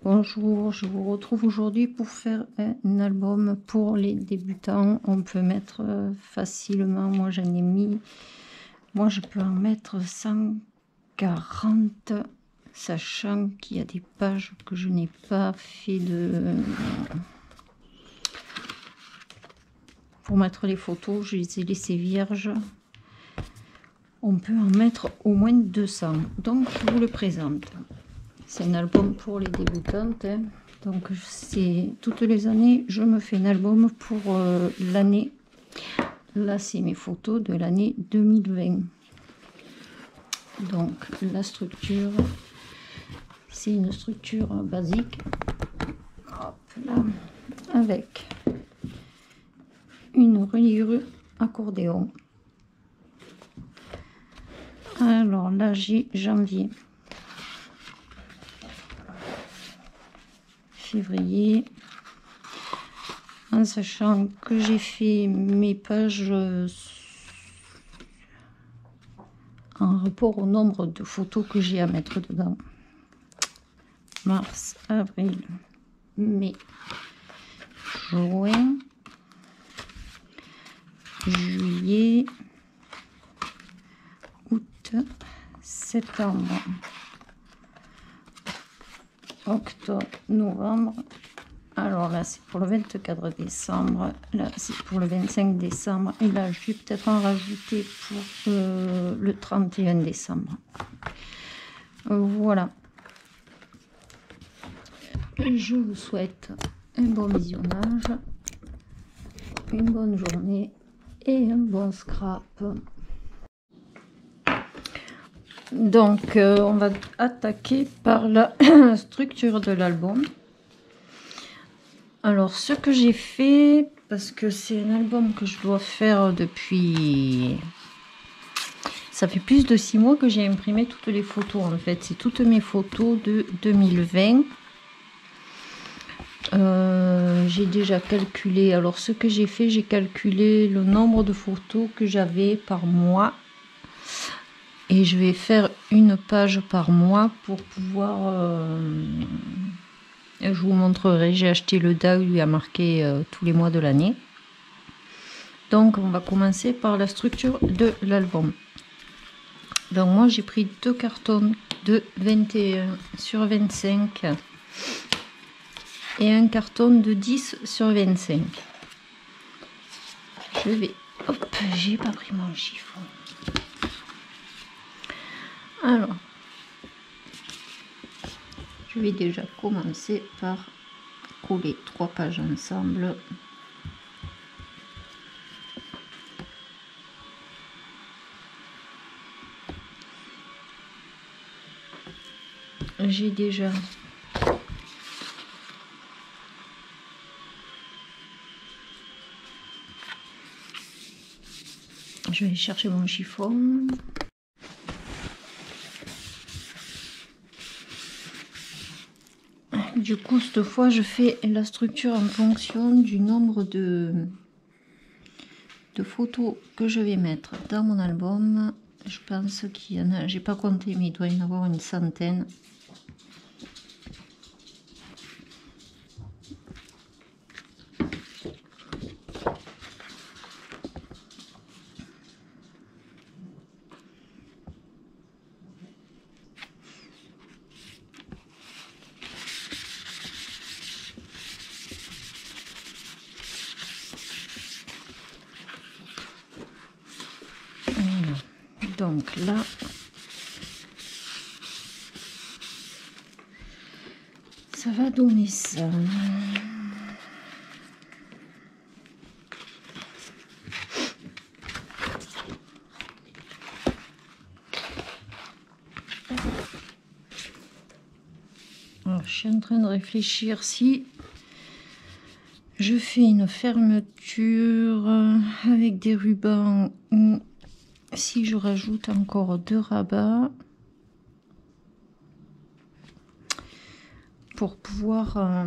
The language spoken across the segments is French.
Bonjour, je vous retrouve aujourd'hui pour faire un album pour les débutants. On peut mettre facilement, moi je peux en mettre 140, sachant qu'il y a des pages que je n'ai pas fait pour mettre les photos, je les ai laissées vierges. On peut en mettre au moins 200, donc je vous le présente. C'est un album pour les débutantes, hein. Donc c'est toutes les années je me fais un album pour l'année. Là c'est mes photos de l'année 2020. Donc la structure, c'est une structure basique. Hop là, avec une reliure accordéon. Alors là j'ai janvier, février, en sachant que j'ai fait mes pages en rapport au nombre de photos que j'ai à mettre dedans. Mars, avril, mai, juin, juillet, août, septembre, octobre, novembre. Alors là c'est pour le 24 décembre, là c'est pour le 25 décembre et là je vais peut-être en rajouter pour le 31 décembre. Voilà, je vous souhaite un bon visionnage, une bonne journée et un bon scrap. Donc on va attaquer par la structure de l'album. Alors ce que j'ai fait, parce que c'est un album que je dois faire depuis... Ça fait plus de 6 mois que j'ai imprimé toutes les photos en fait. C'est toutes mes photos de 2020. J'ai déjà calculé. Alors ce que j'ai fait, j'ai calculé le nombre de photos que j'avais par mois. Et je vais faire une page par mois pour pouvoir... je vous montrerai, j'ai acheté le DA où il y a marqué tous les mois de l'année. Donc on va commencer par la structure de l'album. Donc moi j'ai pris 2 cartons de 21 sur 25 et un carton de 10 sur 25. Je vais... Hop, j'ai pas pris mon chiffon. Alors, je vais déjà commencer par coller 3 pages ensemble. J'ai déjà je vais chercher mon chiffon. Du coup, cette fois, je fais la structure en fonction du nombre de photos que je vais mettre dans mon album. Je pense qu'il y en a, j'ai pas compté, mais il doit y en avoir une centaine. Donc là, ça va donner ça. Alors, je suis en train de réfléchir si je fais une fermeture avec des rubans ou si je rajoute encore 2 rabats pour pouvoir...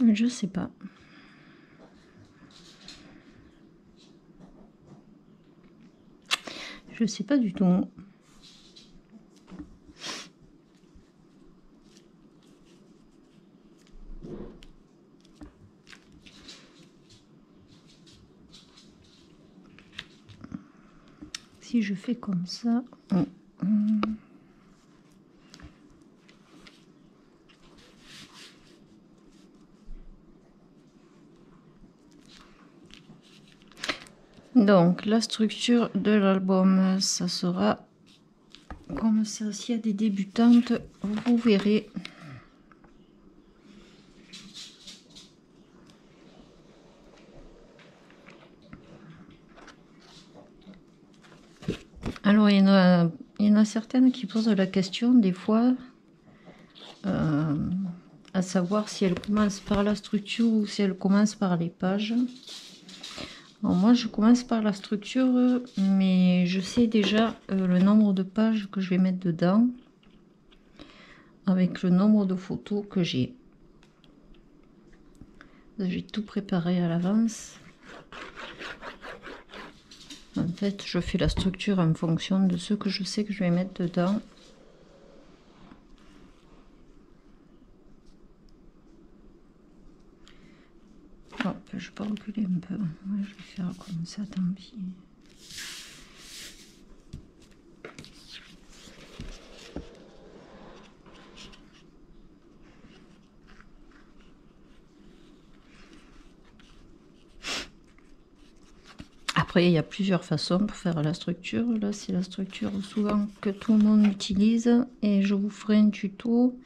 je sais pas. Je sais pas du tout. si je fais comme ça, donc la structure de l'album, ça sera comme ça. S'il y a des débutantes, vous verrez. Alors il y en a certaines qui posent la question des fois, à savoir si elles commencent par la structure ou si elles commencent par les pages. Alors moi je commence par la structure, mais je sais déjà le nombre de pages que je vais mettre dedans avec le nombre de photos que j'ai. J'ai tout préparé à l'avance. En fait, je fais la structure en fonction de ce que je sais que je vais mettre dedans. Hop, je peux reculer un peu. Ouais, je vais faire comme ça, tant pis. Après, il y a plusieurs façons pour faire la structure. Là, c'est la structure souvent que tout le monde utilise. Et je vous ferai un tuto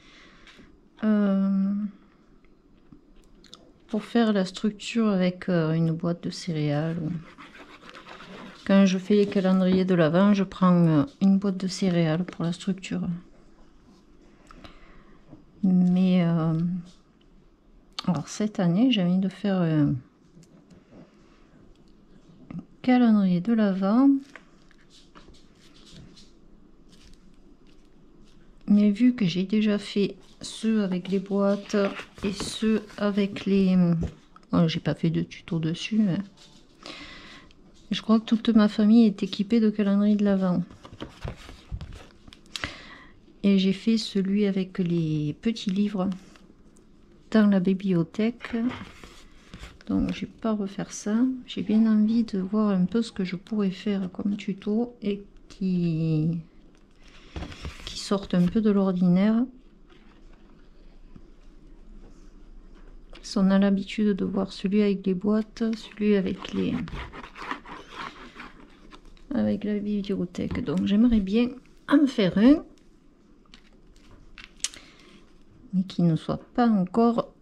pour faire la structure avec une boîte de céréales. Quand je fais les calendriers de l'Avent, je prends une boîte de céréales pour la structure. Mais alors cette année, j'ai envie de faire un calendrier de l'Avent. Mais vu que j'ai déjà fait ceux avec les boîtes et ceux avec les... Bon, j'ai pas fait de tuto dessus. Hein. Je crois que toute ma famille est équipée de calendrier de l'Avent. Et j'ai fait celui avec les petits livres dans la bibliothèque. Donc je vais pas refaire ça. J'ai bien envie de voir un peu ce que je pourrais faire comme tuto et qui sortent un peu de l'ordinaire. Si on a l'habitude de voir celui avec les boîtes, celui avec la bibliothèque. Donc j'aimerais bien en faire un, mais qui ne soit pas encore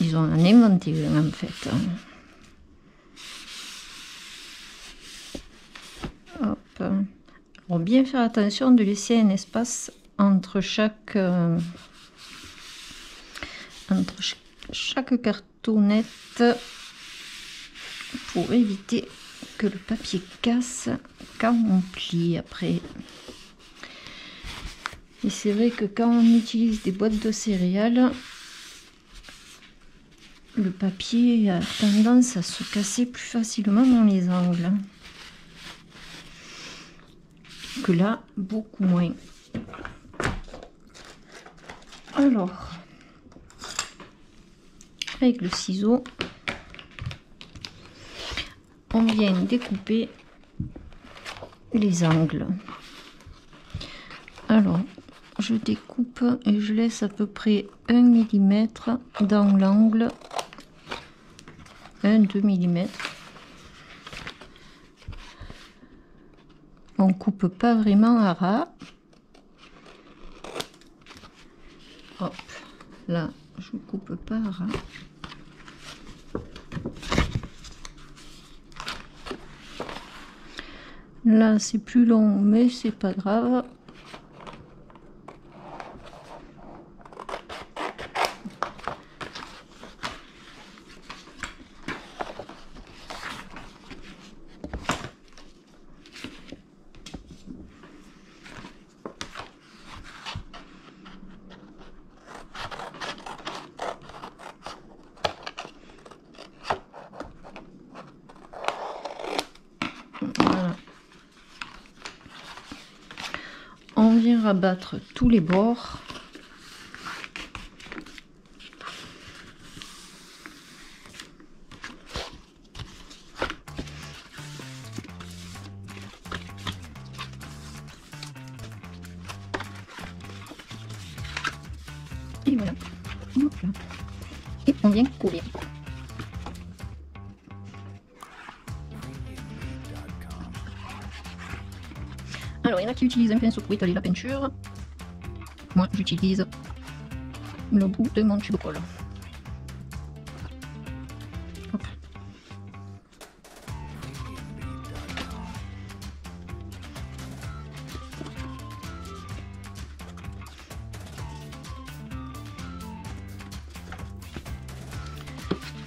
ils ont en inventé un en fait. Hop. Alors bien faire attention de laisser un espace entre chaque cartonnette pour éviter que le papier casse quand on plie après. Et c'est vrai que quand on utilise des boîtes de céréales, le papier a tendance à se casser plus facilement dans les angles. Que là, beaucoup moins. Alors, avec le ciseau, on vient découper les angles. Alors, je découpe et je laisse à peu près 1 mm dans l'angle, 1-2 mm. On coupe pas vraiment à ras. Hop, là, je coupe pas à ras. Là, c'est plus long, mais c'est pas grave. Voilà. On vient rabattre tous les bords. Voilà. Hop là. Et on vient coller. Alors, il y en a qui utilisent un pinceau pour étaler la peinture. Moi, j'utilise le bout de mon tube colle. Hop.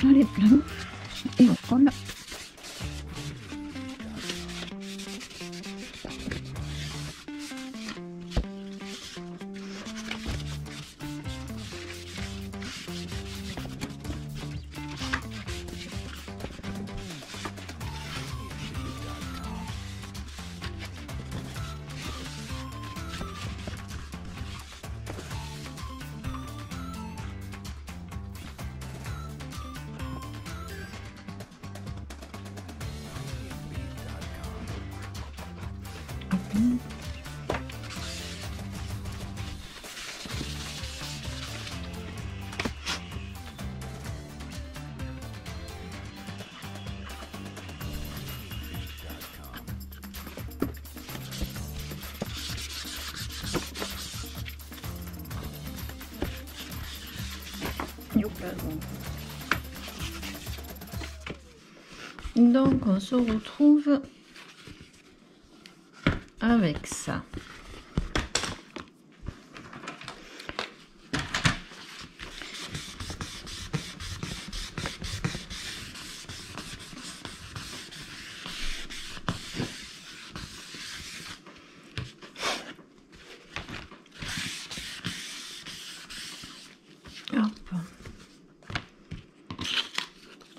Allez, là, et on colle. Donc on se retrouve avec ça.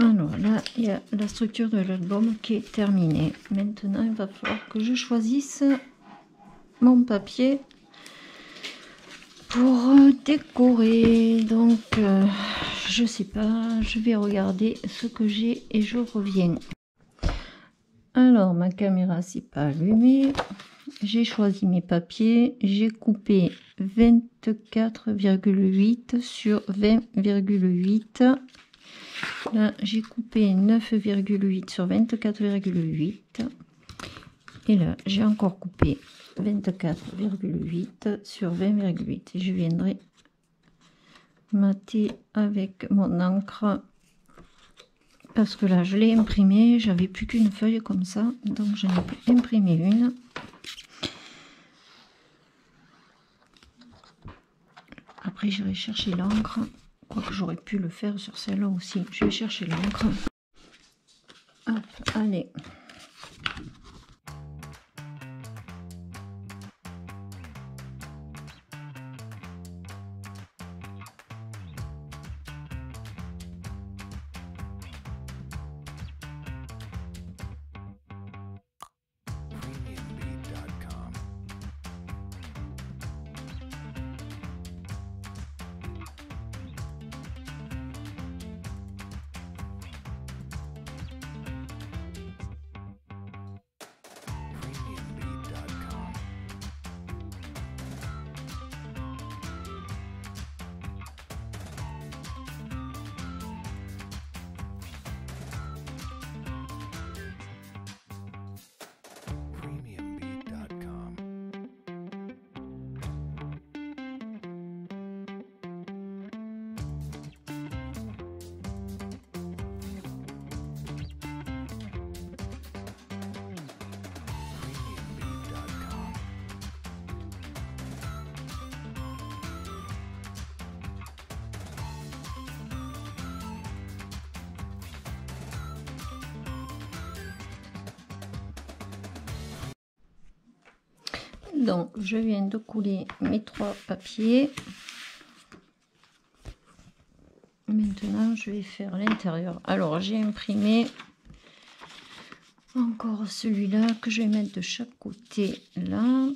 Alors là, il y a la structure de l'album qui est terminée. Maintenant, il va falloir que je choisisse mon papier pour décorer. Donc, je sais pas, je vais regarder ce que j'ai et je reviens. Alors, ma caméra s'est pas allumée. J'ai choisi mes papiers. J'ai coupé 24,8 sur 20,8. Là, j'ai coupé 9,8 sur 24,8. Et là, j'ai encore coupé 24,8 sur 20,8. Et je viendrai mater avec mon encre. Parce que là, je l'ai imprimé. J'avais plus qu'une feuille comme ça. Donc, j'en ai imprimé une. Après, j'irai chercher l'encre. Quoique j'aurais pu le faire sur celle-là aussi. Je vais chercher l'encre. Hop, allez. Donc, je viens de couler mes 3 papiers. Maintenant, je vais faire l'intérieur. Alors, j'ai imprimé encore celui-là que je vais mettre de chaque côté là.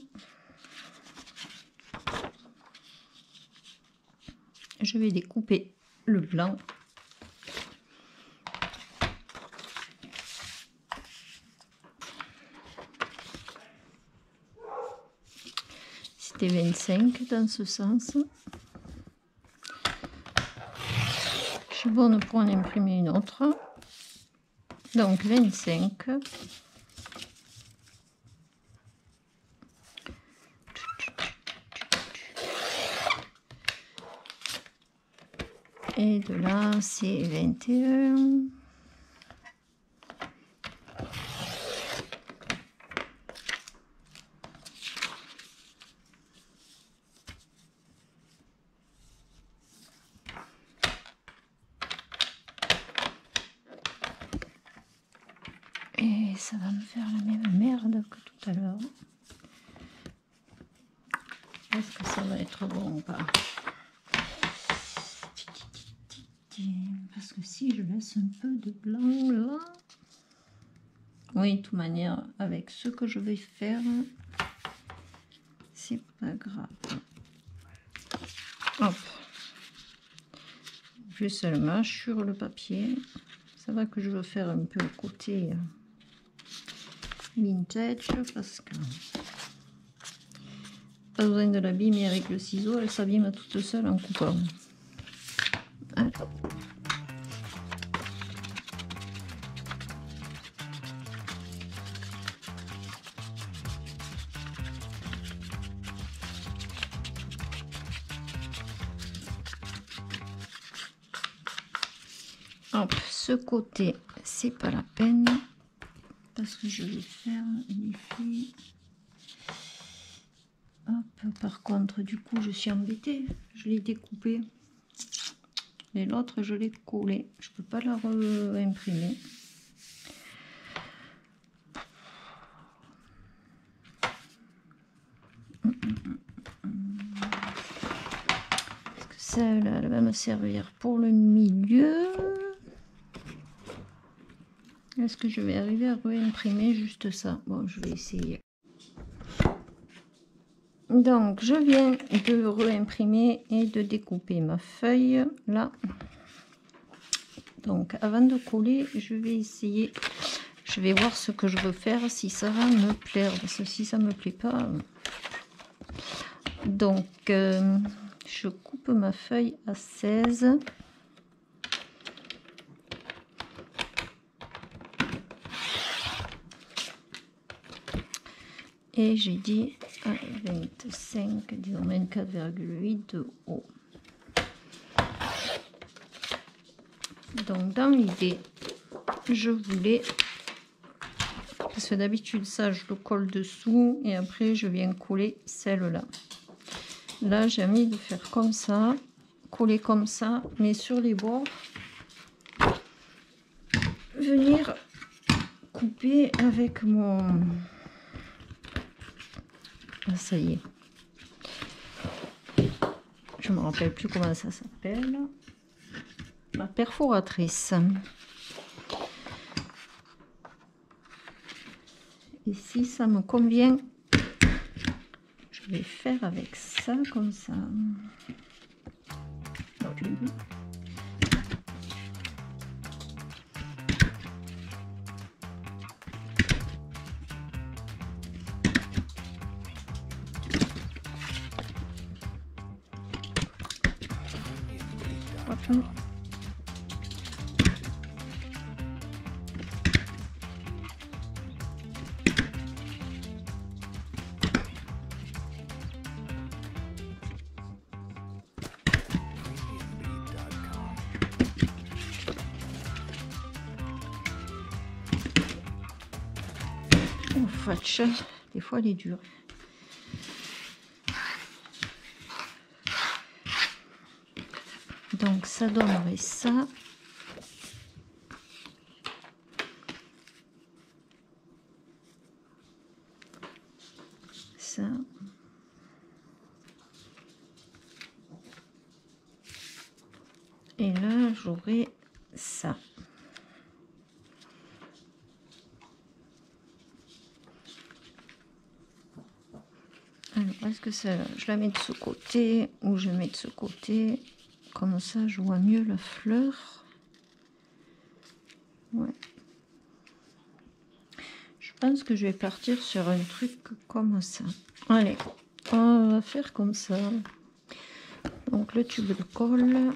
Je vais découper le blanc. C'était 25 dans ce sens. suis bonne pour en imprimer une autre. Donc 25. Et de là, c'est 21. Et ça va me faire la même merde que tout à l'heure. Est-ce que ça va être bon ou pas? Parce que si je laisse un peu de blanc là... Oui, de toute manière, avec ce que je vais faire, c'est pas grave. Hop. Je seulement sur le papier. Ça va que je veux faire un peu le côté vintage parce que pas besoin de l'abîmer avec le ciseau, elle s'abîme toute seule en coupant. Alors. Hop, ce côté, c'est pas la peine parce que je vais faire l'effet. Hop, par contre, du coup, je suis embêtée. Je l'ai découpé et l'autre, je l'ai collé. Je peux pas la réimprimer. Est-ce que celle-là, elle va me servir pour le milieu? Est-ce que je vais arriver à réimprimer juste ça? Bon, je vais essayer. Donc, je viens de réimprimer et de découper ma feuille là. Donc, avant de coller, je vais essayer. Je vais voir ce que je veux faire, si ça va me plaire. Parce que si ça me plaît pas... Donc, je coupe ma feuille à 16. Et j'ai dit à 25, disons 24,8 de haut. Donc dans l'idée, je voulais, parce que d'habitude ça je le colle dessous et après je viens coller celle-là. Là j'ai envie de faire comme ça, coller comme ça, mais sur les bords, venir couper avec mon... Ah, ça y est. Je me rappelle plus comment ça s'appelle. Ma perforatrice. Et si ça me convient, je vais faire avec ça comme ça. Fatch, des fois elle est dure. Donc ça donnerait ça. Ça. Et là j'aurai ça. Alors, est-ce que ça, je la mets de ce côté ou je mets de ce côté? Comme ça, je vois mieux la fleur. Ouais. Je pense que je vais partir sur un truc comme ça. Allez, on va faire comme ça. Donc, le tube de colle.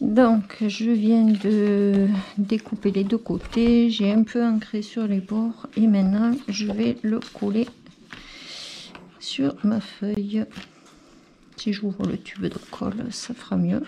Donc je viens de découper les deux côtés, j'ai un peu ancré sur les bords et maintenant je vais le coller sur ma feuille. Si j'ouvre le tube de colle, ça fera mieux.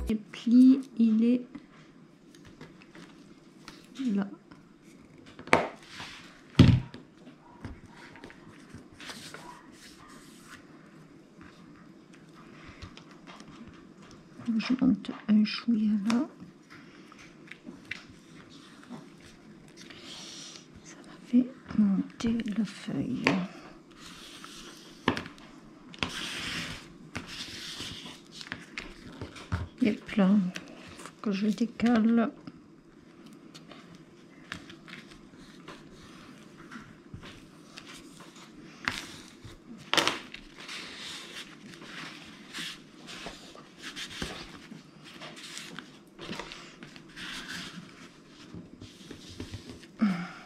Le pli, il est là. Je monte un chouïa là. Ça m'a fait monter la feuille. Et là, il faut que je décale.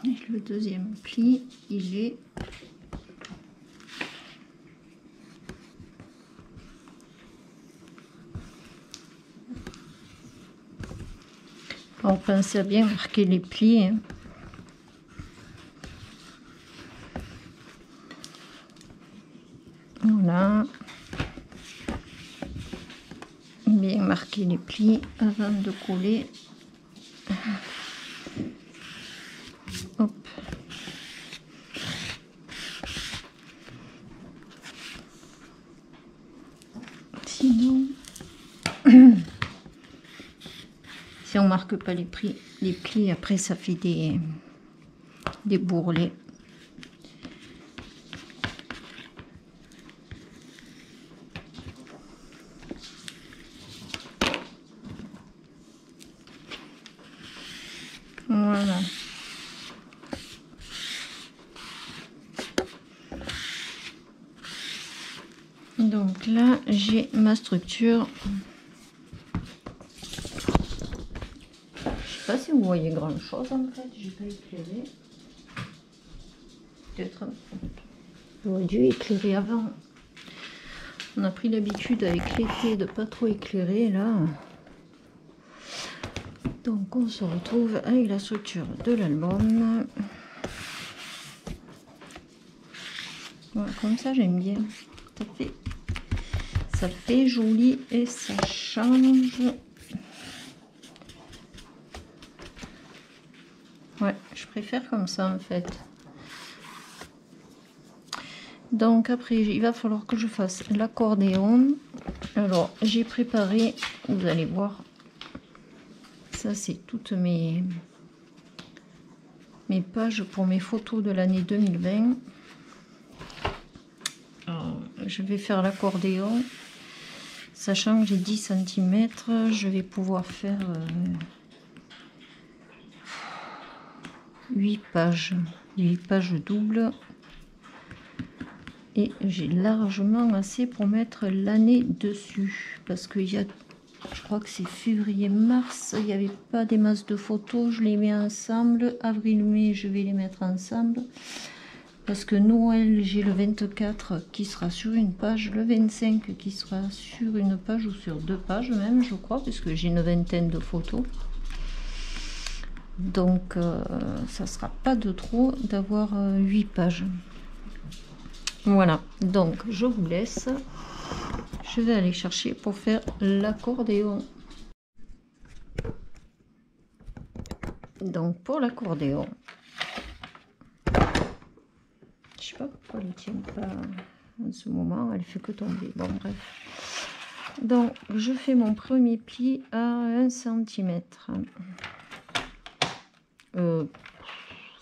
Et le deuxième pli, il est on pense à bien marquer les plis. Hein. Voilà. Bien marquer les plis avant de coller. Hop. Sinon, si on marque pas les plis, après ça fait des bourrelets. Voilà. Donc là, j'ai ma structure. Je sais pas si vous voyez grand chose en fait, j'ai pas éclairé. Peut-être j'aurais dû éclairer avant. On a pris l'habitude avec l'été de pas trop éclairer là. Donc on se retrouve avec la structure de l'album. Voilà, comme ça j'aime bien. Ça fait joli et ça change. Ouais, je préfère comme ça en fait. Donc après il va falloir que je fasse l'accordéon. Alors j'ai préparé, vous allez voir, ça c'est toutes mes pages pour mes photos de l'année 2020. Alors, je vais faire l'accordéon, sachant que j'ai 10 cm, je vais pouvoir faire 8 pages doubles. Et j'ai largement assez pour mettre l'année dessus. Parce qu'il y a, je crois que c'est février-mars, il n'y avait pas des masses de photos. Je les mets ensemble. Avril-mai, je vais les mettre ensemble. Parce que Noël, j'ai le 24 qui sera sur une page. Le 25 qui sera sur une page ou sur 2 pages même, je crois. Puisque j'ai une vingtaine de photos. Donc, ça sera pas de trop d'avoir 8 pages. Voilà, donc je vous laisse. Je vais aller chercher pour faire l'accordéon. Donc pour l'accordéon, je sais pas pourquoi elle ne tient pas en ce moment, elle fait que tomber. Bon bref. Donc je fais mon premier pli à 1 cm.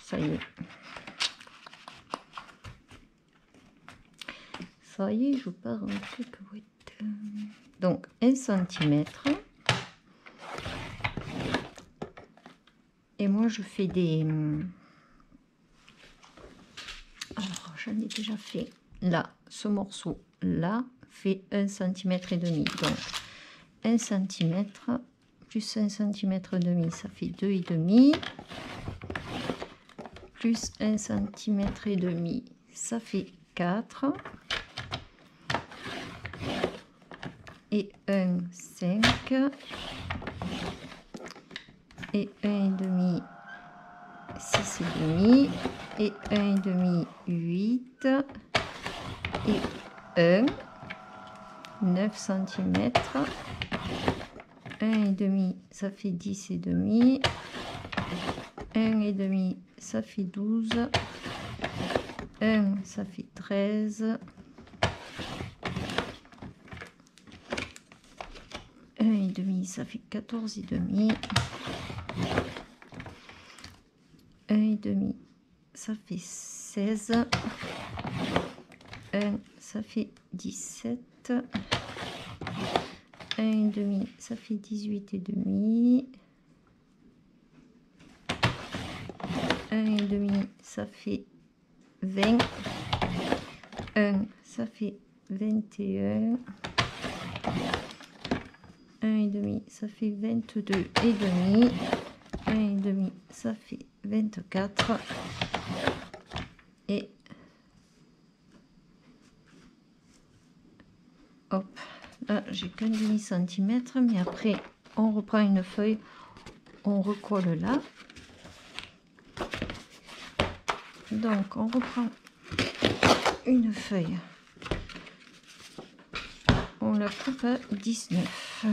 Ça y est. Ça y est, je pars en cacahuète. Donc 1 cm. Et moi je fais des... Alors j'en ai déjà fait. Là, ce morceau là fait 1 cm et demi. Donc 1 cm plus 1 cm et demi, ça fait 2,5. Plus 1 cm et demi, ça fait 4. Et 1, 5. Et 1,5, 6,5. Et 1,5, 8. Et 1, 9 cm. 1,5, ça fait 10,5. 1,5, ça fait 12. 1, ça fait 13. 1,5, ça fait 14,5. 1,5, ça fait 16. 1, ça fait 17. 1,5, ça fait 18,5. 1,5, ça fait 20. 1, ça fait 21. 1,5, ça fait 22,5. 1,5, ça fait 24. Et hop, là j'ai qu'un demi-centimètre, mais après on reprend une feuille, on recolle là. Donc on reprend une feuille, on la coupe à 19.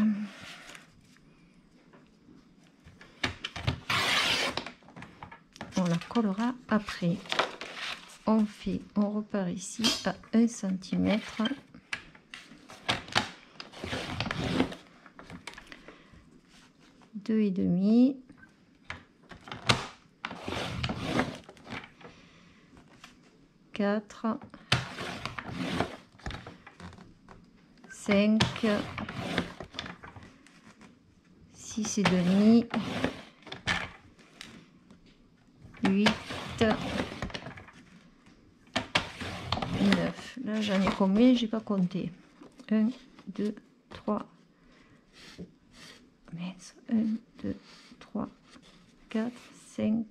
On la collera après. On repart ici à 1 cm. Deux et demi. 4, 5, 6,5, 8, 9. Là j'en ai combien? J'ai pas compté. 1, 2, 3. 1, 2, 3, 4, 5,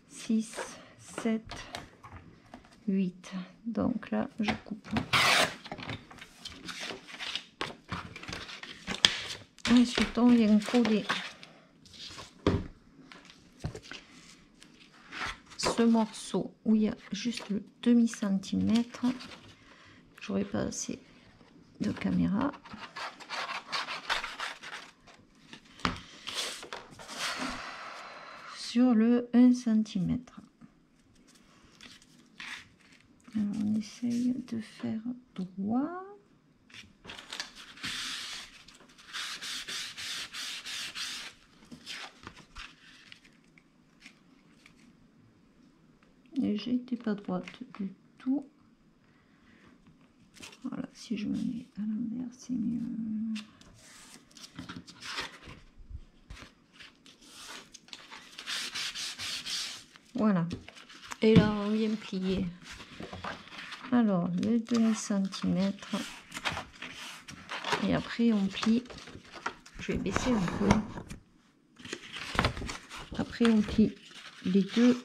6, 7, 8. Donc là je coupe. Ensuite on vient coller ce morceau où il y a juste le demi-centimètre. J'aurais pas assez de caméra. Sur le 1 cm. Alors on essaye de faire droit. Et j'étais pas droite du tout. Voilà, si je me mets à l'envers, c'est mieux. Voilà. Et là, on vient plier. Alors, le demi-centimètre. Et après, on plie. Je vais baisser un peu. Après, on plie les deux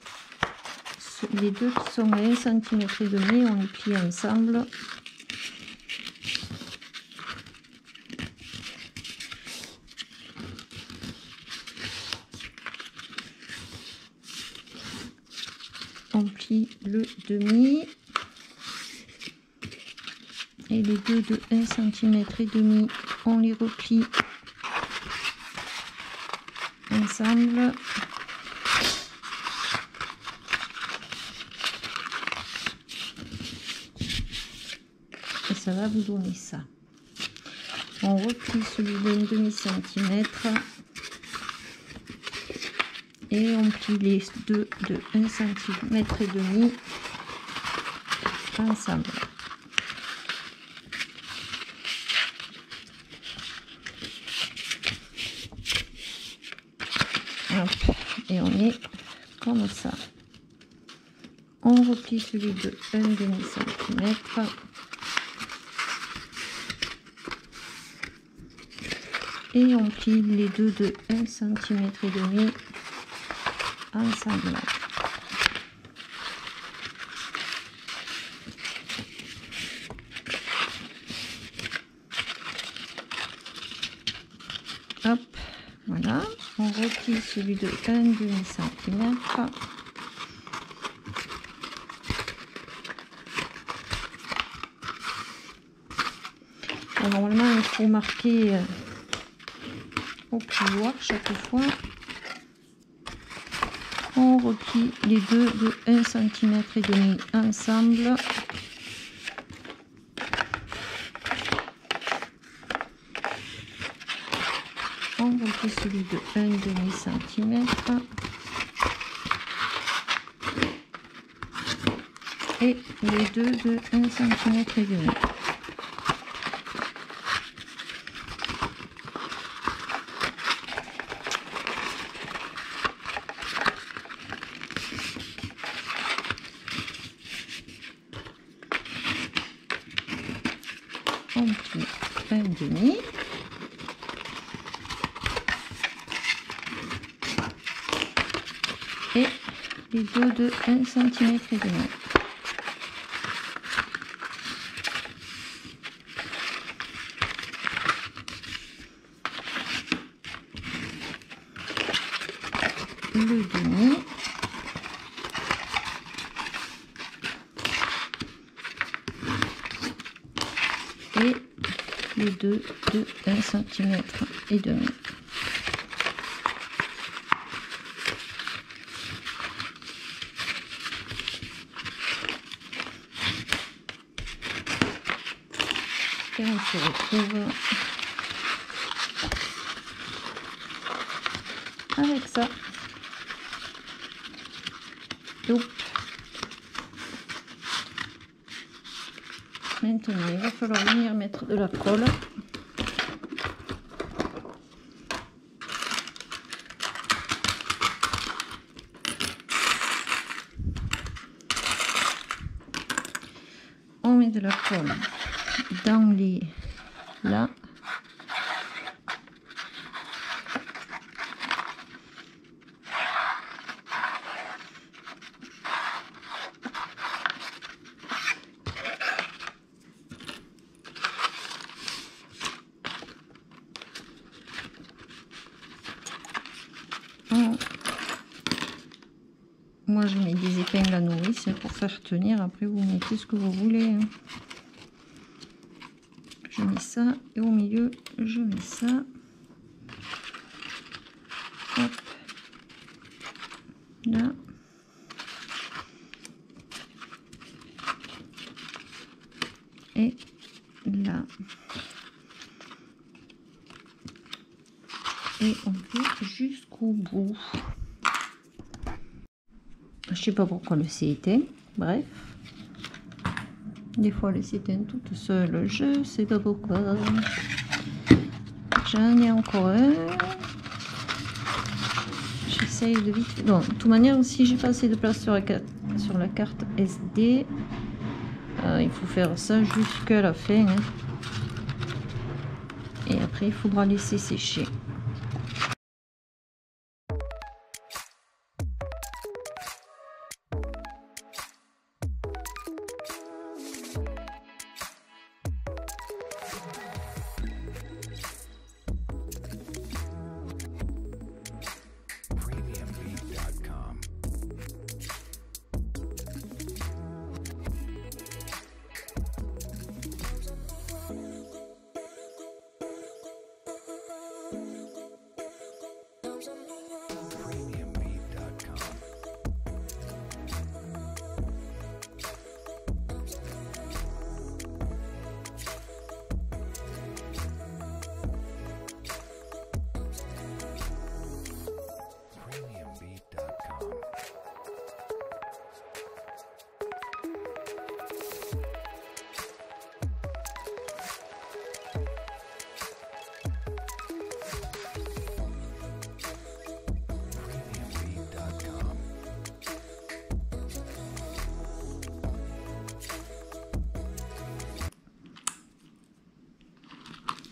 qui sont à 1 cm et demi, on les plie ensemble. On plie le demi et les deux de 1 cm et demi, on les replie ensemble. Et ça va vous donner ça. On replie celui d'un demi-centimètre et on plie les deux de 1 cm et demi ensemble. et on est comme ça. On replie celui de 1,5 cm. Et on plie les deux de 1,5 cm ensemble. Hop, voilà. On replie celui de 1,5 cm. Normalement, il faut marquer au couloir chaque fois. On replie les deux de 1,5 cm ensemble. On replie celui de 1,5 cm. Et les deux de 1,5 cm. On plie 1,5 et les deux de 1,5 cm. Le demi et les deux de 1,5 cm. Et on se retrouve avec ça. Donc, maintenant, il va falloir venir mettre de la colle. On met de la colle dans les là. Moi je mets des épingles à nourrice pour faire tenir. Après vous mettez ce que vous voulez. Je mets ça et au milieu je mets ça. Hop. Là. Et là. Et on fait jusqu'au bout. Je sais pas pourquoi le C éteint. Bref. Des fois, elle s'éteint toute seule. Je sais pas pourquoi. J'en ai encore un. J'essaye de vite fait. Bon, de toute manière, si j'ai pas assez de place sur la carte SD, il faut faire ça jusqu'à la fin. Hein. Et après, il faudra laisser sécher. Premiumbeat.com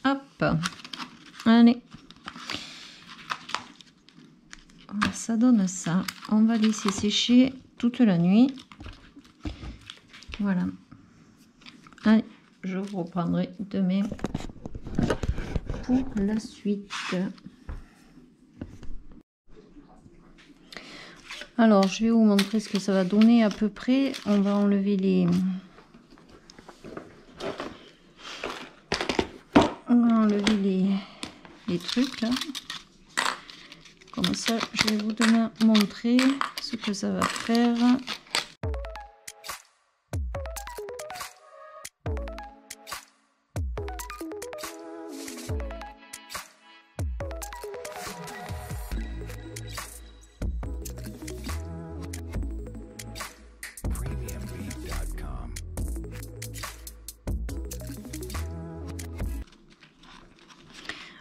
Hop, allez. Ça donne ça. On va laisser sécher toute la nuit. Voilà. Allez, je vous reprendrai demain pour la suite. Alors, je vais vous montrer ce que ça va donner à peu près. On va enlever les trucs là. Comme ça, je vais vous montrer ce que ça va faire.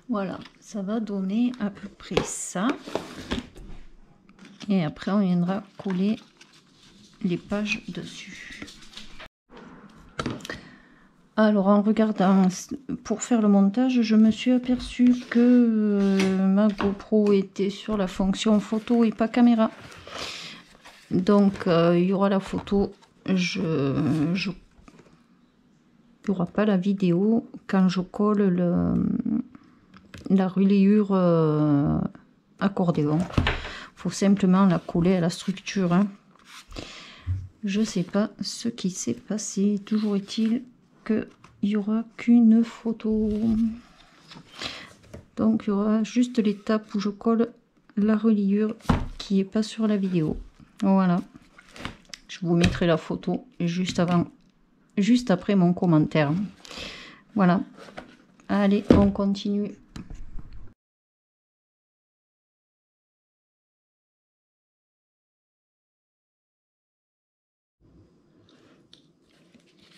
Voilà, ça va donner à peu près ça. Et après, on viendra coller les pages dessus. Alors, en regardant pour faire le montage, je me suis aperçue que ma GoPro était sur la fonction photo et pas caméra. Donc, il y aura la photo. Il n'y aura pas la vidéo quand je colle la reliure accordéon. Faut simplement la coller à la structure, hein. Je sais pas ce qui s'est passé. Toujours est-il qu'il y aura qu'une photo. Donc il y aura juste l'étape où je colle la reliure qui est pas sur la vidéo. Voilà. Je vous mettrai la photo juste après mon commentaire. Voilà. Allez, on continue.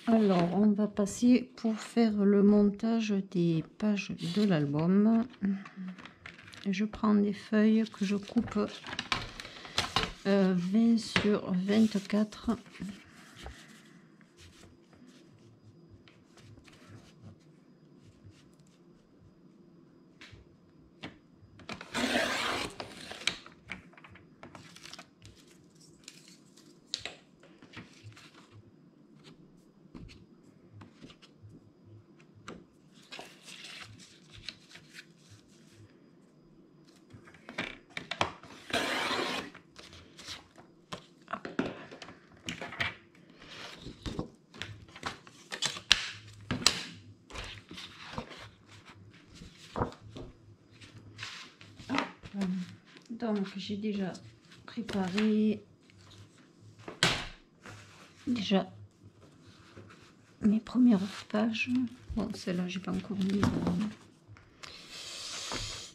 Alors, on va passer pour faire le montage des pages de l'album. Je prends des feuilles que je coupe 20 sur 24. Donc j'ai déjà préparé mes premières pages. Bon, celle-là j'ai pas encore mis.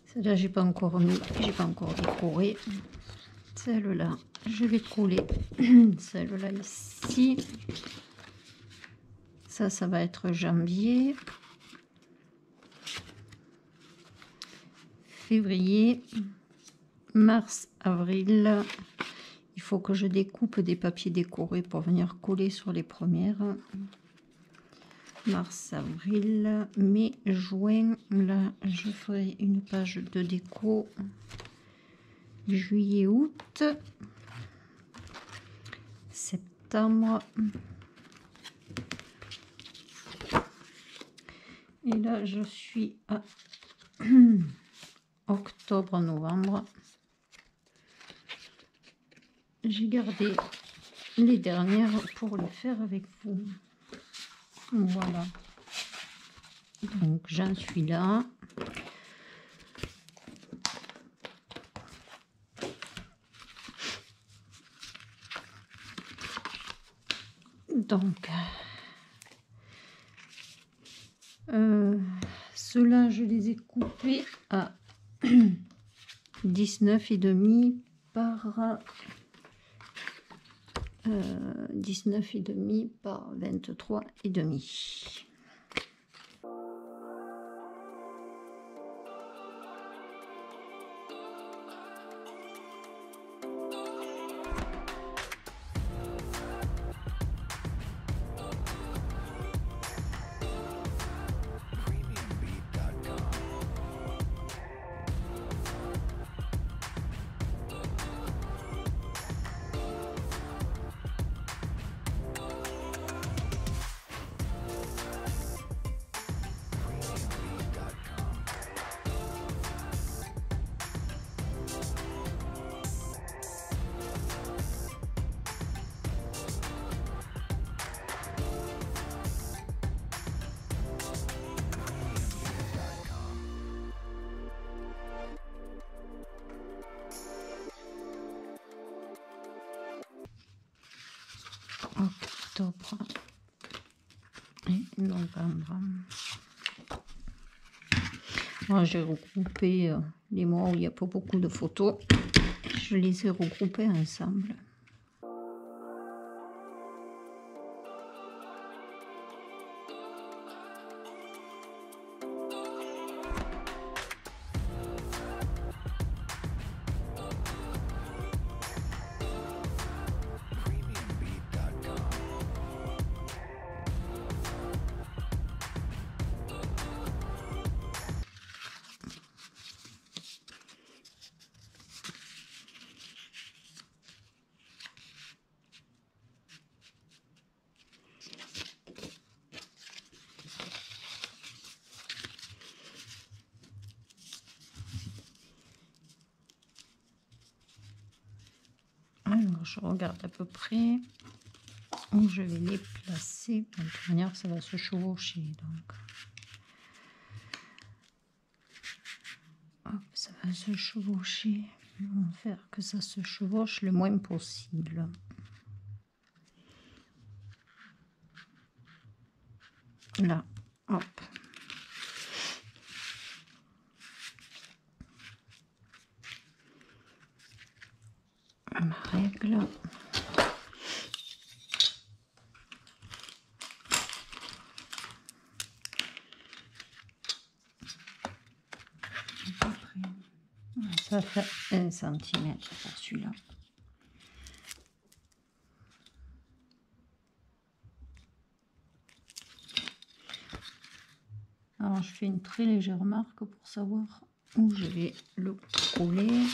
Celle-là j'ai pas encore décoré. Celle-là je vais coller. Celle-là ici. Ça va être janvier, février, mars, avril. Il faut que je découpe des papiers décorés pour venir coller sur les premières. Mars, avril, mai, juin. Là, je ferai une page de déco. Juillet, août, septembre. Et là, je suis à octobre, novembre. J'ai gardé les dernières pour les faire avec vous. Voilà. Donc, j'en suis là. Donc, ceux-là, je les ai coupés à 19,5 par 19,5 par 23,5. octobre et novembre. Moi, j'ai regroupé les mois où il n'y a pas beaucoup de photos. Je les ai regroupés ensemble. Alors, je regarde à peu près où je vais les placer. De toute manière, ça va se chevaucher. Donc, hop, ça va se chevaucher. On va faire que ça se chevauche le moins possible. Là, hop. Ma règle. Ça fait 1 cm pour celui-là. Alors je fais une très légère marque pour savoir où je vais le coller.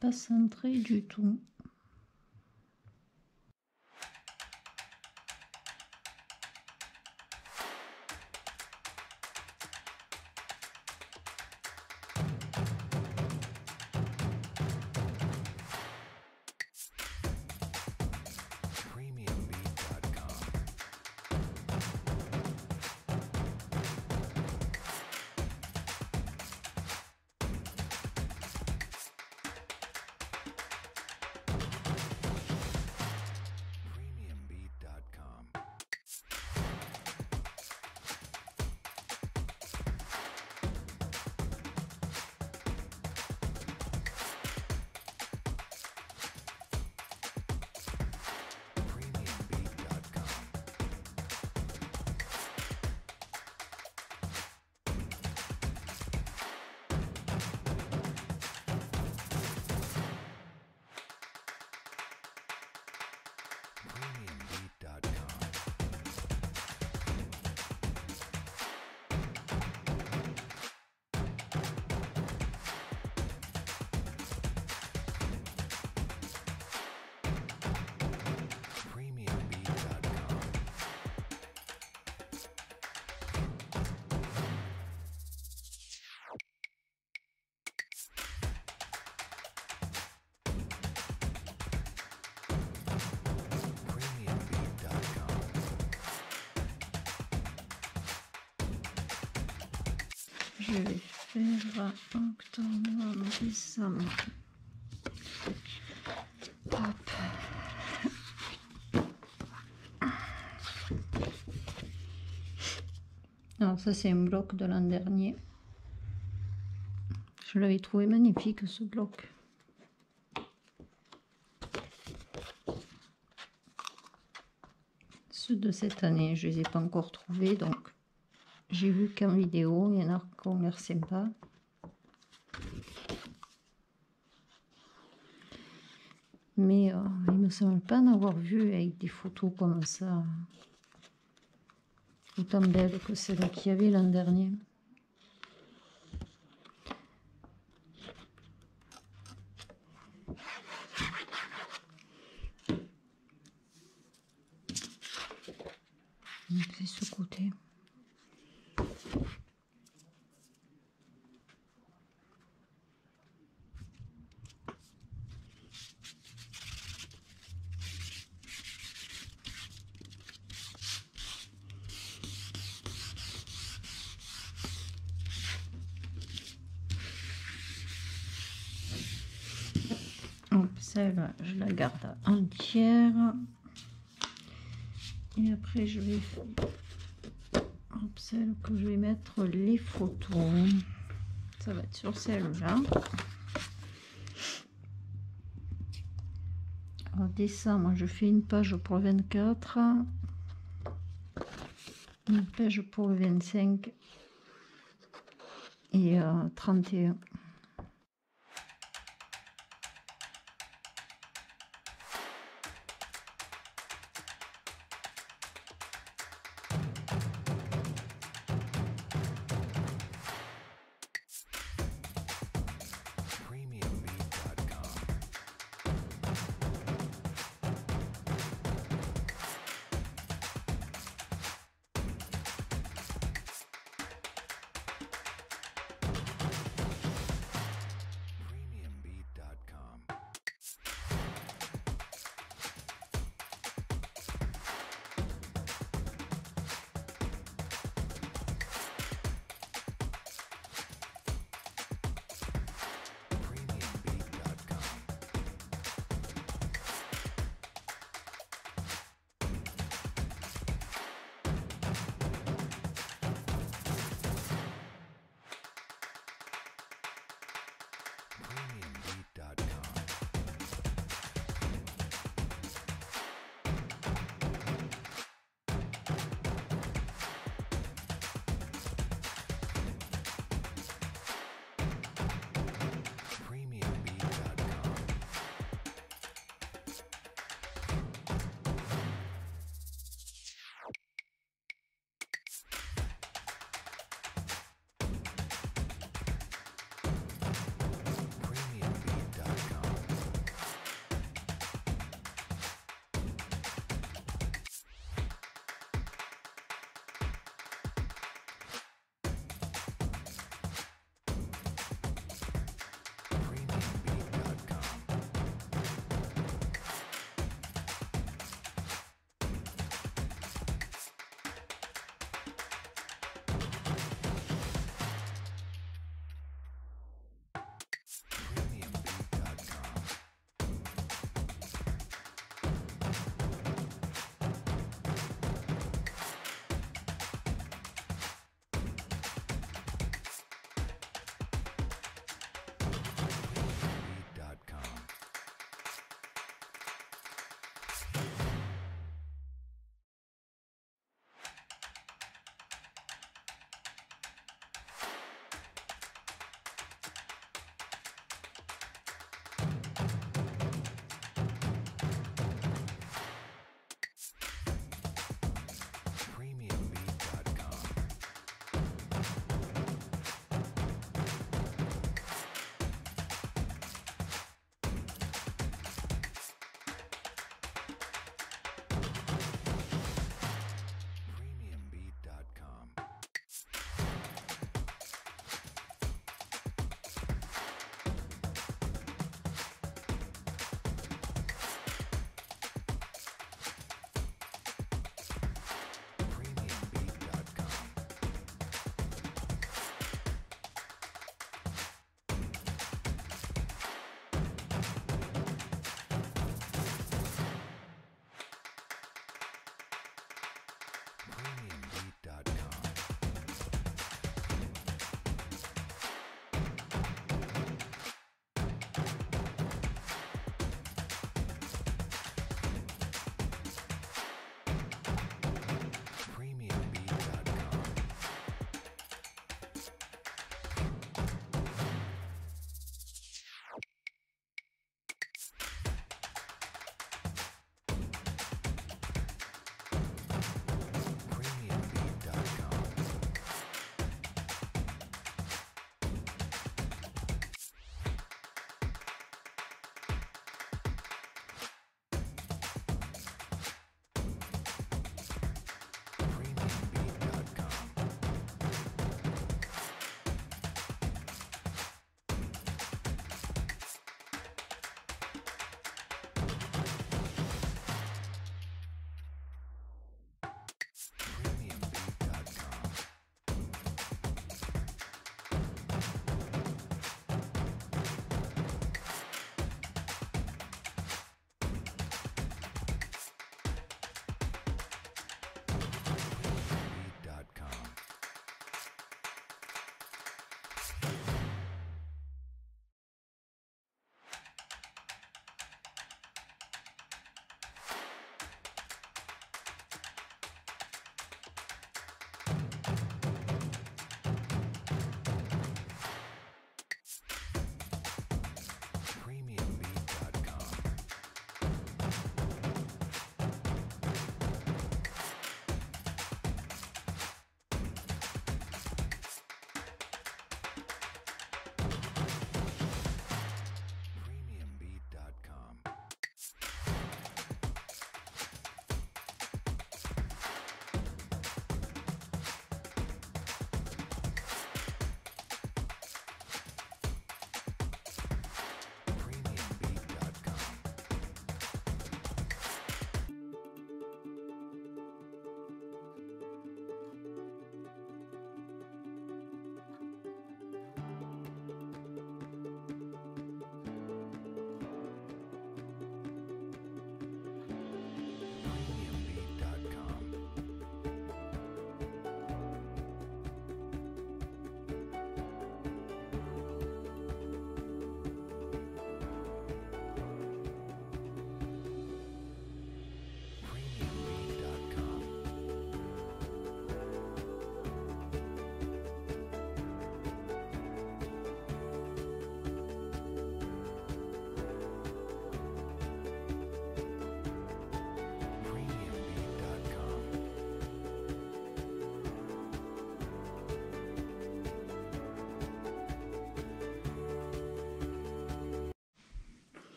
Pas centré du tout. Je vais faire octobre, décembre. Hop. Alors ça c'est un bloc de l'an dernier. Je l'avais trouvé magnifique ce bloc. Ceux de cette année, je les ai pas encore trouvés, donc j'ai vu qu'en vidéo, il y en a qui ont l'air sympa. Mais il me semble pas en avoir vu avec des photos comme ça, autant belles que celles qu'il y avait l'an dernier. C'est celle, je la garde entière. Et après, je vais celle que je vais mettre les photos. Ça va être sur celle-là. En décembre, je fais une page pour le 24, une page pour le 25 et 31.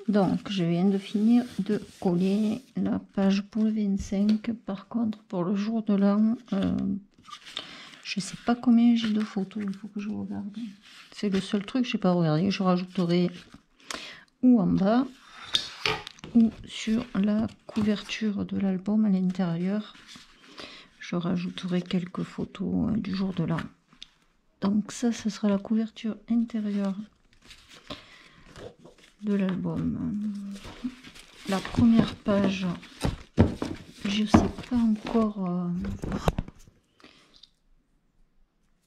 Donc, je viens de finir de coller la page pour le 25. Par contre, pour le jour de l'an, je sais pas combien j'ai de photos, il faut que je regarde. C'est le seul truc que je n'ai pas regardé. Je rajouterai ou en bas ou sur la couverture de l'album à l'intérieur. Je rajouterai quelques photos du jour de l'an. Donc ça, ce sera la couverture intérieure de l'album. La première page, je sais pas encore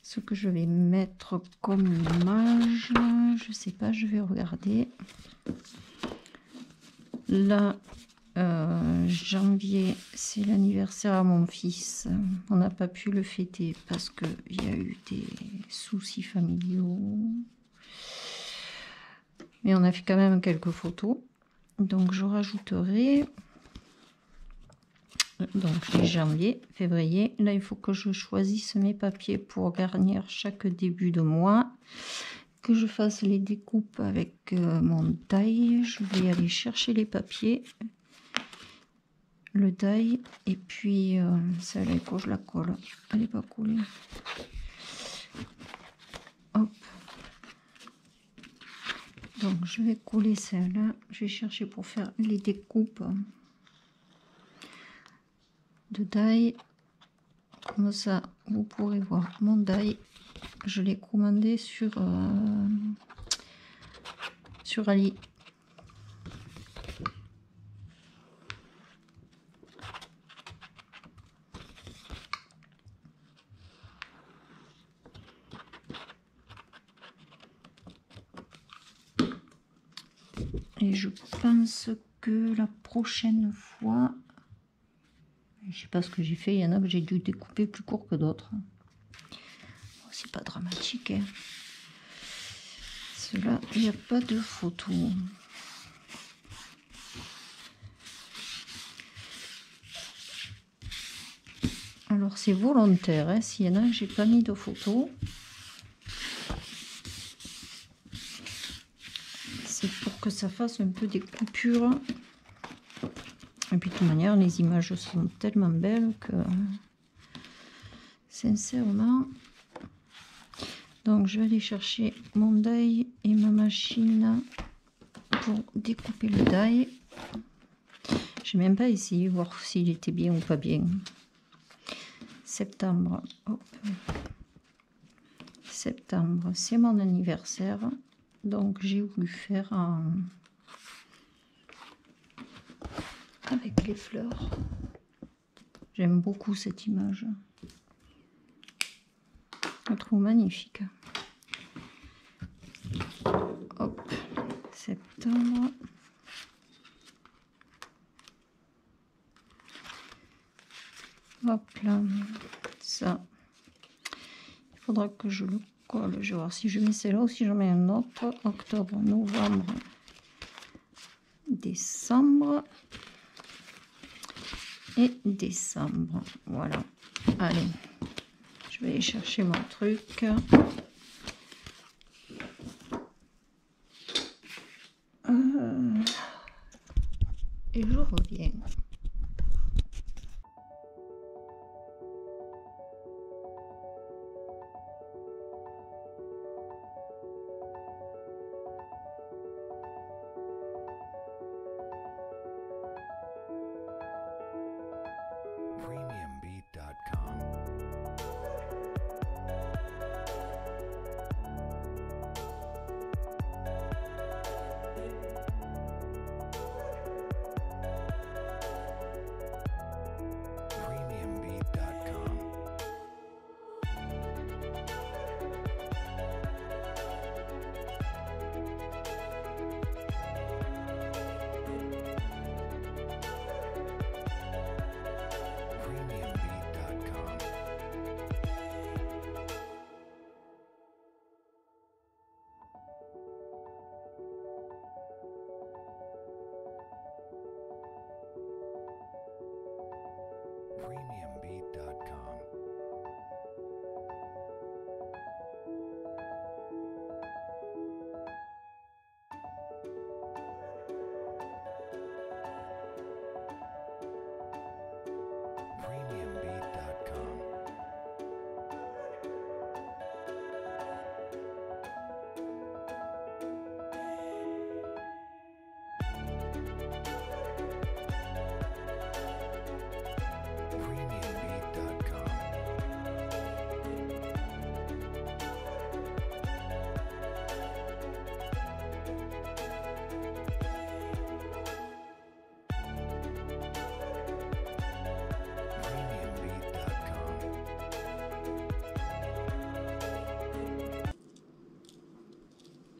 ce que je vais mettre comme image. Je sais pas, je vais regarder. Là, janvier, c'est l'anniversaire à mon fils. On n'a pas pu le fêter parce qu'il y a eu des soucis familiaux. Mais on a fait quand même quelques photos. Donc je rajouterai. Donc j'ai janvier, février. Là, il faut que je choisisse mes papiers pour garnir chaque début de mois. Que je fasse les découpes avec mon die. Je vais aller chercher les papiers. Le die. Et puis celle-là, il faut que je la colle. Elle n'est pas collée. Hop. Donc je vais coller celle-là. Je vais chercher pour faire les découpes de die. Comme ça, vous pourrez voir mon die. Je l'ai commandé sur Ali. Et je pense que la prochaine fois, je sais pas ce que j'ai fait, il y en a que j'ai dû découper plus court que d'autres. Bon, c'est pas dramatique, hein. Cela, il n'y a pas de photo. Alors c'est volontaire, hein. S'il y en a que j'ai pas mis de photo, c'est pour que ça fasse un peu des coupures. Et puis de toute manière, les images sont tellement belles que, sincèrement, donc je vais aller chercher mon die et ma machine pour découper le die. Je n'ai même pas essayé voir s'il était bien ou pas bien. Septembre, hop. Septembre, c'est mon anniversaire, donc j'ai voulu faire avec les fleurs. J'aime beaucoup cette image. Je la trouve magnifique. Hop, septembre. Hop là, ça. Il faudra que je le colle. Je vais voir si je mets celle-là ou si je mets un autre. Octobre, novembre, décembre. Et décembre. Voilà. Allez, je vais aller chercher mon truc. Et je reviens. Premiumbeat.com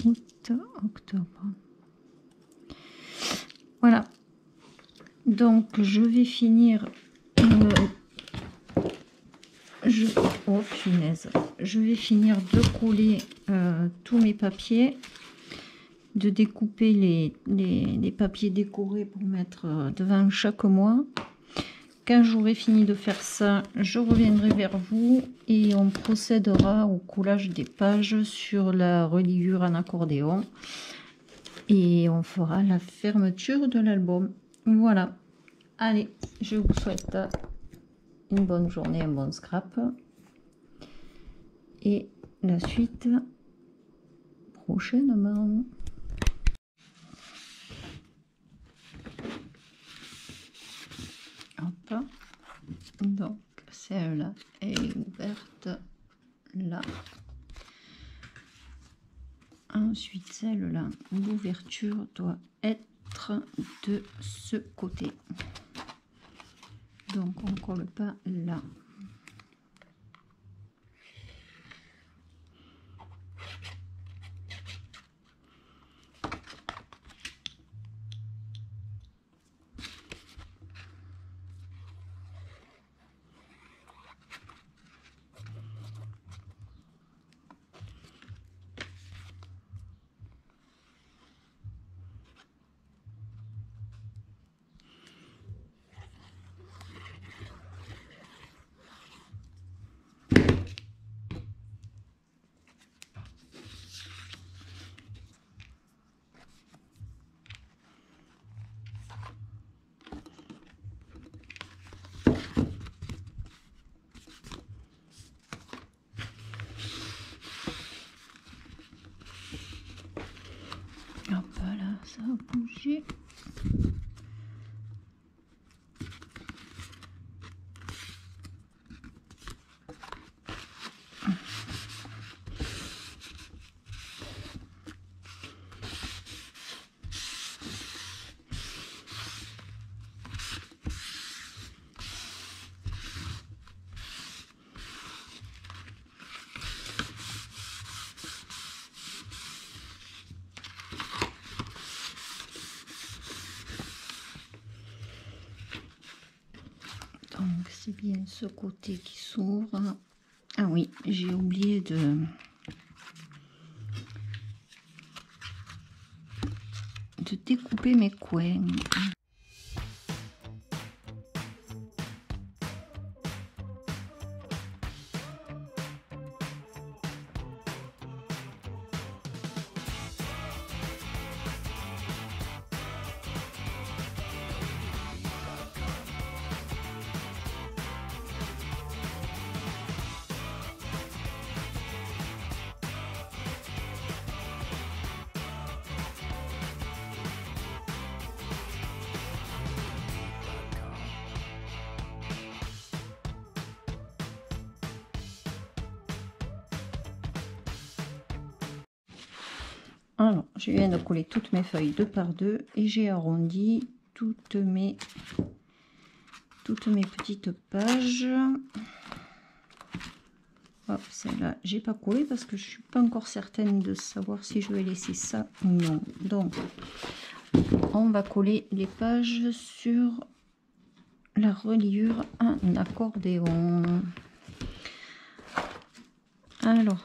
août, octobre. Voilà. Donc, je vais finir... oh, punaise. Je vais finir de coller tous mes papiers, de découper les papiers décorés pour mettre devant chaque mois. Quand j'aurai fini de faire ça, je reviendrai vers vous et on procédera au coulage des pages sur la reliure en accordéon. Et on fera la fermeture de l'album. Voilà. Allez, je vous souhaite une bonne journée, un bon scrap. Et la suite prochainement. Hop. Donc, celle-là est ouverte là. Ensuite, celle-là, l'ouverture doit être de ce côté. Donc, on ne colle pas là. Hop là, ça a bougé. Donc c'est bien ce côté qui s'ouvre. Ah oui, j'ai oublié de découper mes coins. Alors, je viens de coller toutes mes feuilles 2 par 2 et j'ai arrondi toutes mes petites pages. Hop, celle-là, j'ai pas collé parce que je suis pas encore certaine de savoir si je vais laisser ça ou non. Donc, on va coller les pages sur la reliure en accordéon. Alors,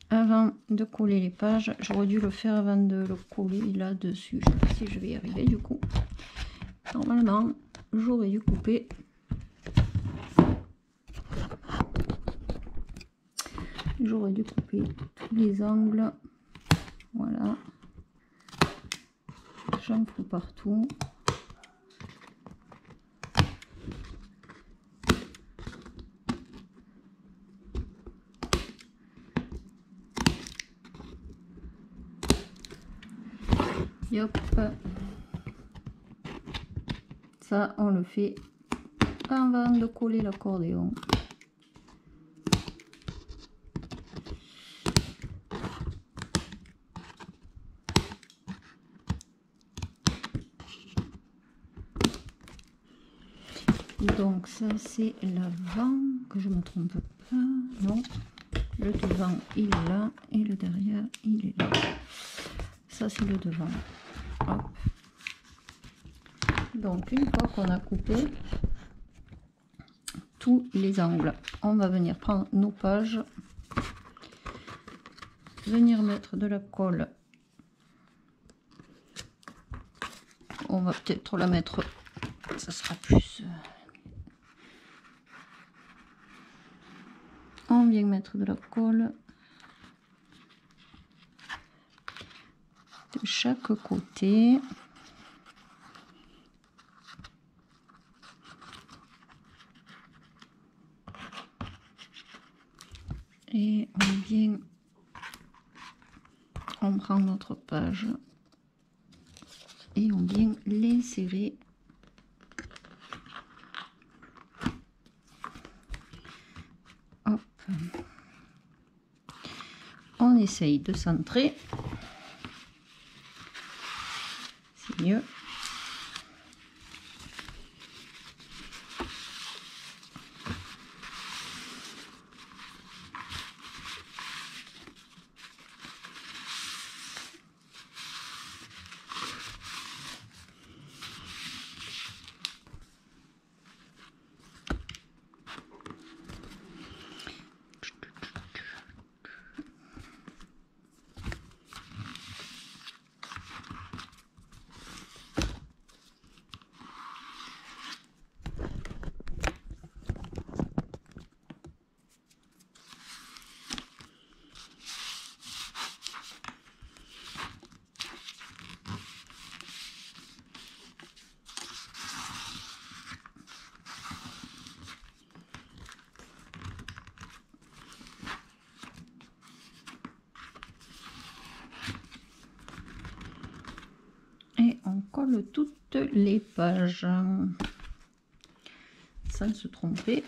avant de coller les pages, j'aurais dû le faire avant de le coller là-dessus. Je sais pas si je vais y arriver du coup. Normalement, j'aurais dû couper. J'aurais dû couper tous les angles. Voilà. J'en fous partout. Hop. Ça, on le fait avant de coller l'accordéon. Donc ça, c'est l'avant, que je me trompe pas, non. Le devant, il est là. Et le derrière, il est là. Ça, c'est le devant. Hop. Donc, une fois qu'on a coupé tous les angles, on va venir prendre nos pages, venir mettre de la colle. On va peut-être la mettre, ça sera plus... On vient mettre de la colle de chaque côté. Et on prend notre page et on vient l'insérer. Hop. On essaye de centrer. C'est mieux. Et on colle toutes les pages sans se tromper.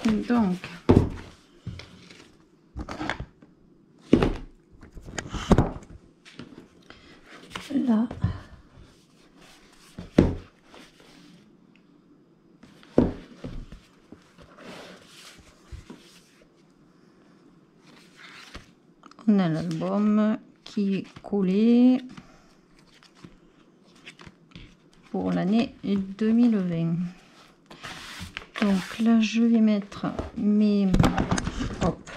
Donc, là, on a l'album qui est collé pour l'année 2020. Donc là, je vais mettre mes... Hop.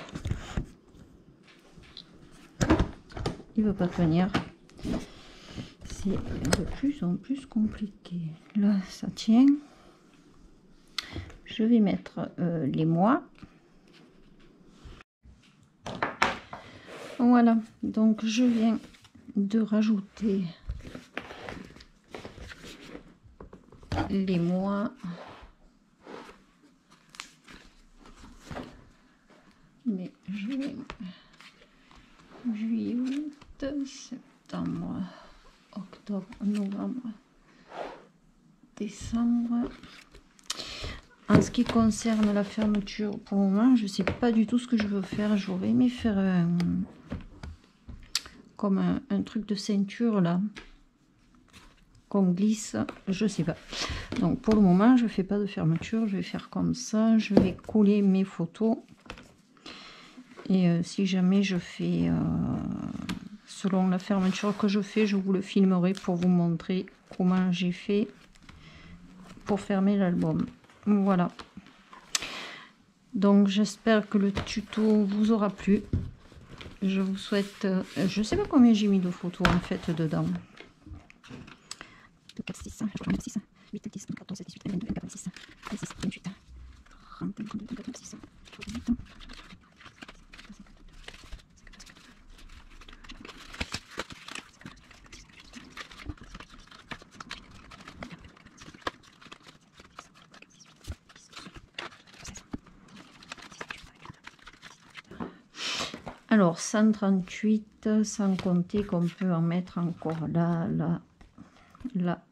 Il veut pas tenir. C'est de plus en plus compliqué. Là, ça tient. Je vais mettre les mois. Voilà. Donc, je viens de rajouter les mois. Mais juillet, août, septembre, octobre, novembre, décembre. En ce qui concerne la fermeture, pour le moment, je ne sais pas du tout ce que je veux faire. J'aurais aimé faire comme un truc de ceinture là, qu'on glisse, je sais pas. Donc pour le moment, je fais pas de fermeture. Je vais faire comme ça. Je vais coller mes photos. Et si jamais je fais, selon la fermeture que je fais, je vous le filmerai pour vous montrer comment j'ai fait pour fermer l'album. Voilà. Donc j'espère que le tuto vous aura plu. Je vous souhaite... je sais pas combien j'ai mis de photos en fait dedans. 4, 6, 6, 8, 10, 14, 18, 22, 24, 26, 26, 28, 30, 32, 34, 36, 38. Alors 138, sans compter qu'on peut en mettre encore là, là, là,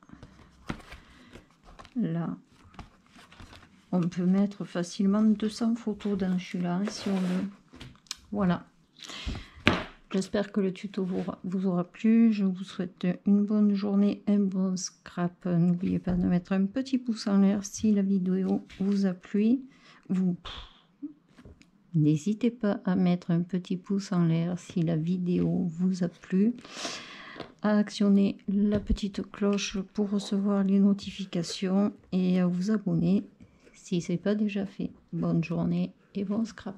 là. On peut mettre facilement 200 photos dans celui-là si on veut. Voilà. J'espère que le tuto vous aura plu. Je vous souhaite une bonne journée, un bon scrap. N'oubliez pas de mettre un petit pouce en l'air si la vidéo vous a plu. N'hésitez pas à mettre un petit pouce en l'air si la vidéo vous a plu, à actionner la petite cloche pour recevoir les notifications et à vous abonner si ce n'est pas déjà fait. Bonne journée et bon scrap.